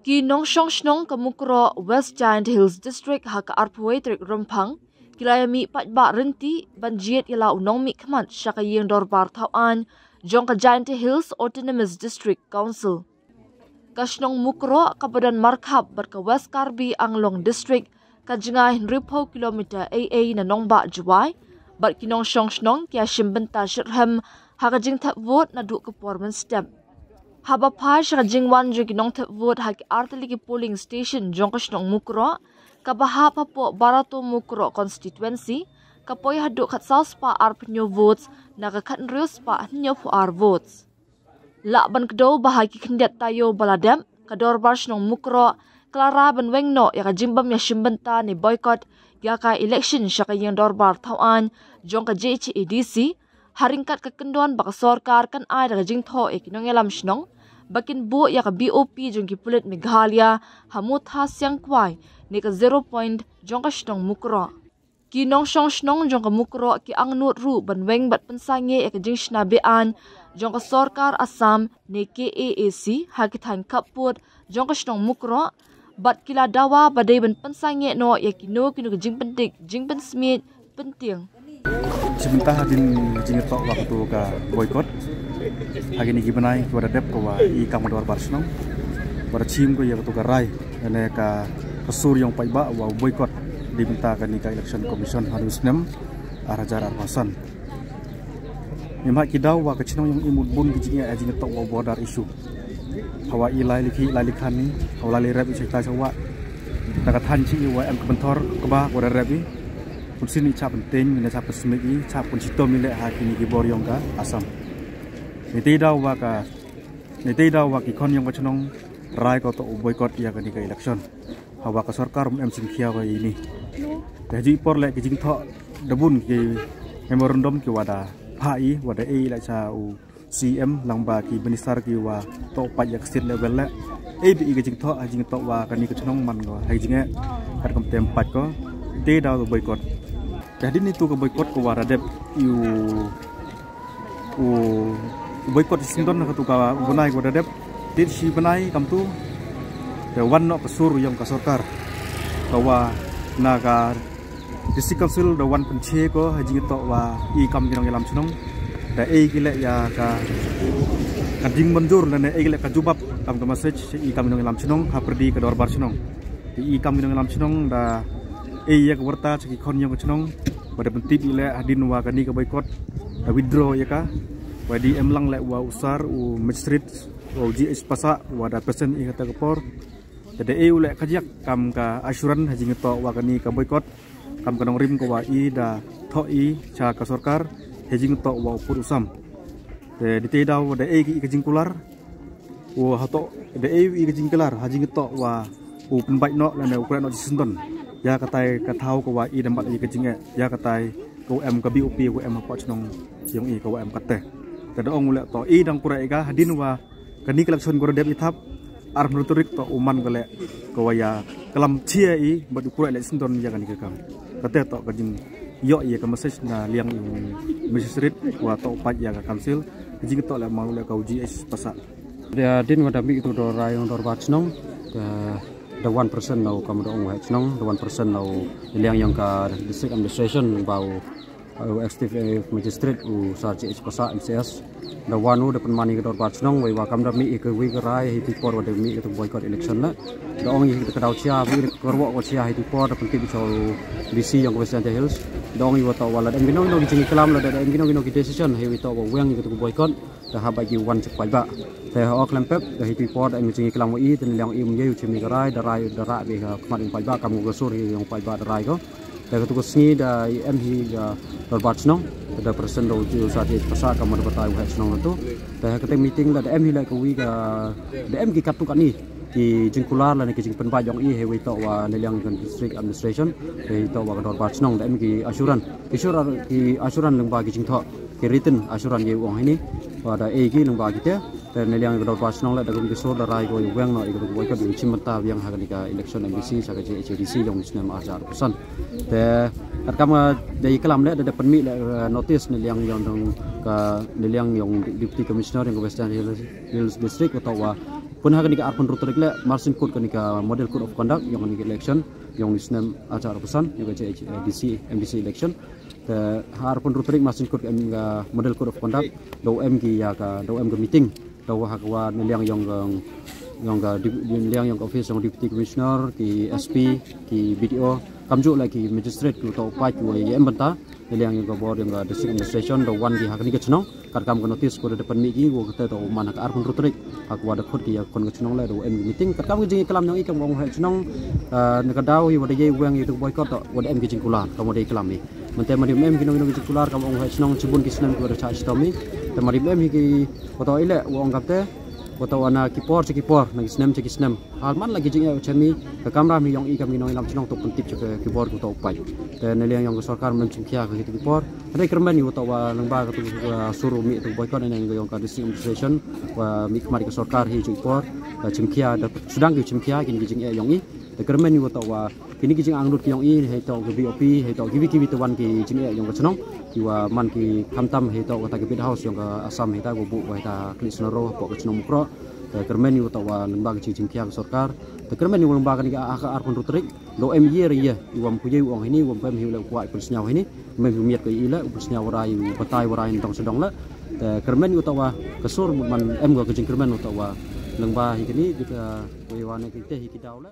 Ki Nong Shong Shnong Kamukro West Giant Hills District haka arpuai trik rempang kilaya mi patba renti banjiet ila unong mi khamat shaka yeng dorbar thawan jong ka Giant Hills Autonomous District Council. Kashnong Mukro kabadan markhab barka West Karbi Anglong District kajinga hinripo kilometer AA na nongba juwai bar Kinong Shong Shnong kya shimbenta shirham haka jing tap vote na duk performance step. Haba pa siya jingwan jo kinong tap vote haki artili polling station jong kashnong Mukro kabaha pa po Barato Mukro constituency kapoy haduk kat saus pa arpenyo votes nagakat nrius pa nyo po votes. Lakban kedo bahagi kendet tayo baladem kador barshnong Mukro Clara benwengno ya kajimbam ya shimbenta ni boycott ya ka election siya kayang dorbar tawan jong ka JHADC haringkat kekenduan baka sorkar kan ay daga jing tho kinong elam shnong bakin bu ya ka BOP jong ki pulit Meghalaya hamut ha siang kwai ni ka 0 point jong ka shnong Mukro Kinong Shong Shnong jong ka Mukro ki angnut ru benweng bat pensange ya ka jing shnabean jong ka sorkar Assam ni KAAC hakitan kaput jong ka shnong Mukro bat kila dawa badai ben pensange no ya kino ka jing pentik jing pen smith penting. Sebentar hadin jingetok waktu ka boykot hagi ni gibanai kepada dep ko wa I kam dor barsnong pada chim ko ya to ka rai ane ka kesur yang paiba wa boykot diminta ka ni ka election commission harus nem arajar arpasan memang kidau wa ka chinong yang imut bun gijinya jingetok wa border issue hawa ilai likhan ni hawa li rap cerita sawa takatan chi wa am kebentor ke ba border rap pun sini cap penting mina cap semegi cap pun cito milik haki ni giboryong ka Asam niti daw wa ki kon yang kachnong rai ko to boykot ya ka ni ka election hawa ka sarkar em singkhia ko ini jadi por le ki jing tho debun ki memorandum ki wada phai wada e la cha u CM langba ki minister ki wa to pa yak state level le e bi ki jing tho jing to wa ka ni kachnong man ko hai jinge kat kom tem pat ko te daw boykot jadi ni tu ke boykot ko waradep yu boykot sinton ka tu ka bunai ko dadep tir si bunai kam tu the one no kasur yang ka sarkar kawa naga district council the one penche ko haji to wa I kam kinong elam sunong da e gile ya ka kading manjur lane e gile ka jubab kam ka message I kam kinong elam sunong ha perdi ka dorbar sunong I kam kinong elam sunong da ya ka warta ciki kon yang kachnong pada pentip ile hadin wa kani ka boykot da withdraw ya ka wa di emlang le wa usar u magistrate wa GS pasa wa da person I kata kapor da ule kajak kam ka asuran haji ngeto wa kani ka boykot kam kanong rim ko wa I da tho I cha ka sarkar haji ngeto wa upur usam de te daw da ki kajingkular wa hato da I kajingkular haji ngeto wa u penbaik no lane ukuran no jisendon ya katai katau ko wa I dambat I kejinge ya katai ko em ka BOP ko em apa chnong yang I ko em kate kada ong le to I dang pura ega hadin wa kani collection ko dep ithap ar nuturik to uman gale ko wa ya kalam chia I badu pura le sindon ya kani kam kate to kajing yo ya ka message na liang magistrate wa to pat ya ka council kejing to le mau le ka GS pasa dia din ngadami itu do rayong dor batnong the 1% now kamu dong wahai senang the 1% now yang ka district administration bau executive magistrate u sarji pasa MCS the one who depan mani ke dorbat senang wai wakam dami ke wi gerai hiti por wade mi ke boycott election na the only ke dau cia wi korwo ko cia hiti por depan tibi chau DC yang West Giant Hills the only wato wala em ginong no gi kelam la da em ginong ki decision he wi to weng ke boycott the haba gi one cek pai ba the ho klempep the hiti por em gi kelam wi ten yang im ye chimi gerai darai dara be kemarin pai ba kamu gosur yang pai ba darai ko the ketu sngi da em hi dorbat senang the person do ju sarji pasa kamu dapat tahu senang tu the kete meeting da em hi la ko wi ga the em gi katu kan ni ki jingkular la ni ki jingpen ba jong I he wi to wa neliang district administration he to wa dorbat senang da em gi asuran leng ba gi jing tho ki written asuran ye wong ini pada gi leng ba gi te dan neliang dorbat senang la da gum kisor da rai go weng no I go boy ka bi chimta yang haga election MBC sa ka JHADC yang nisna ma ajar pesan te kama dari kelam le da penmi notice neliang yang ka neliang yang deputy commissioner yang West Giant Hills district atau wa pun hak nika arpun rutrik le marching code nika model code of conduct yang nika election yang disnem acara pesan yang DC MDC election ke arpun rutrik marching code nika model code of conduct do MG ya ka do MG meeting do hak wa niliang yang yang office yang deputy commissioner ki SP ki BDO kamjuk lagi magistrate ku to pai ku em banta yang board yang district administration the one di hak ni kecnong kar kam notice ko depan mi gi wo kata to mana ka arpun rutrik hak wa da khot ki kon kecnong la do em meeting kar kam gi kelam yang ikam wong kecnong ne ka daw wa de ye wang itu boycott to wa em gi jingkular kam de kelam ni mante mari em gi nong jingkular kam wong kecnong cibun kisnem ko da cha stomi te mari em gi foto ile wong kapte foto wana kipor nang kisnem halman lagi jing chemi ke kamera mi yang ikam nong lam chnong to puntip ke kipor ko to pai te neliang yang sarkar mencungkia ke kipor ada kermen ni foto wa lengba ke suruh mi to boycott yang ka district administration wa mi kemari ke sarkar hi kipor cungkia sedang ke cungkia kin jing yang i te kermen ni foto wa kini jing angnut yang i he to ke BOP he to kiwi to wan ki jing yang ka chnong kiwa man ki kamtam he to ka ke house yang ka asam he ta go bu wa ta klisnero po ke chnong mukro kermen ni utawa lembaga cing kia sarkar te kermen ni lembaga ni aka arpun rutrik lo em ye iwam puye wong ini wam pem hiu le kuai persnyau ini mem miat ke ila persnyau warai batai warai tong sedong la te kermen ni utawa kesur man em go ke kermen utawa lembaga ini kita wewane kita hikidau la